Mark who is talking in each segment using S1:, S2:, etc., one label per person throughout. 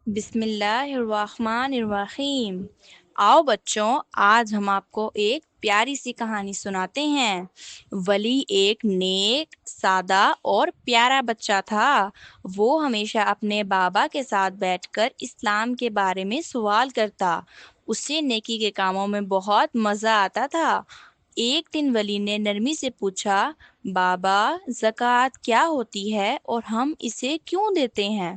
S1: بسم اللہ الرحمن الرحیم۔ آؤ بچوں، آج ہم آپ کو ایک پیاری سی کہانی سناتے ہیں۔ ولی ایک نیک، سادہ اور پیارا بچہ تھا۔ وہ ہمیشہ اپنے بابا کے ساتھ بیٹھ کر اسلام کے بارے میں سوال کرتا۔ اسے نیکی کے کاموں میں بہت مزہ آتا تھا۔ ایک دن ولی نے نرمی سے پوچھا، بابا زکوٰۃ کیا ہوتی ہے اور ہم اسے کیوں دیتے ہیں؟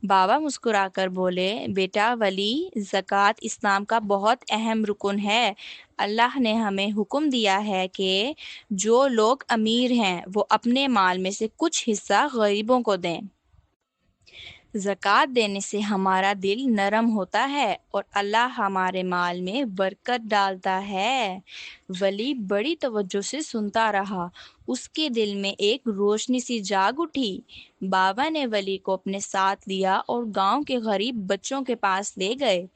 S1: بابا مسکرا کر بولے، بیٹا ولی، زکوٰۃ اسلام کا بہت اہم رکن ہے۔ اللہ نے ہمیں حکم دیا ہے کہ جو لوگ امیر ہیں وہ اپنے مال میں سے کچھ حصہ غریبوں کو دیں۔ زکوٰۃ دینے سے ہمارا دل نرم ہوتا ہے اور اللہ ہمارے مال میں برکت ڈالتا ہے۔ ولی بڑی توجہ سے سنتا رہا۔ اس کے دل میں ایک روشنی سی جاگ اٹھی۔ بابا نے ولی کو اپنے ساتھ لیا اور گاؤں کے غریب بچوں کے پاس لے گئے۔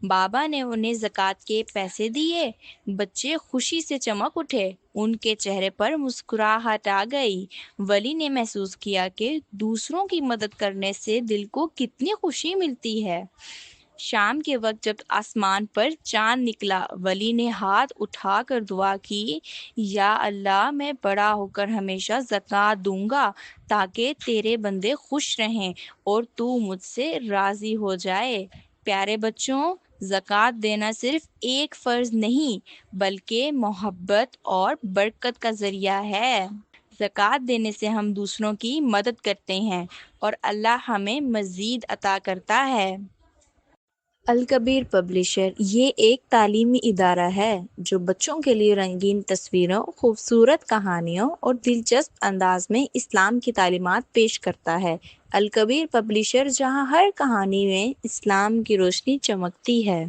S1: بابا نے انہیں زکوٰۃ کے پیسے دیے۔ بچے خوشی سے چمک اٹھے، ان کے چہرے پر مسکراہٹ آ گئی۔ ولی نے محسوس کیا کہ دوسروں کی مدد کرنے سے دل کو کتنی خوشی ملتی ہے۔ شام کے وقت جب آسمان پر چاند نکلا، ولی نے ہاتھ اٹھا کر دعا کی، یا اللہ، میں بڑا ہو کر ہمیشہ زکوٰۃ دوں گا تاکہ تیرے بندے خوش رہیں اور تو مجھ سے راضی ہو جائے۔ پیارے بچوں، زکوٰۃ دینا صرف ایک فرض نہیں بلکہ محبت اور برکت کا ذریعہ ہے۔ زکوٰۃ دینے سے ہم دوسروں کی مدد کرتے ہیں اور اللہ ہمیں مزید عطا کرتا ہے۔ الکبیر پبلشر یہ ایک تعلیمی ادارہ ہے جو بچوں کے لیے رنگین تصویروں، خوبصورت کہانیوں اور دلچسپ انداز میں اسلام کی تعلیمات پیش کرتا ہے۔ الکبیر پبلشر، جہاں ہر کہانی میں اسلام کی روشنی چمکتی ہے۔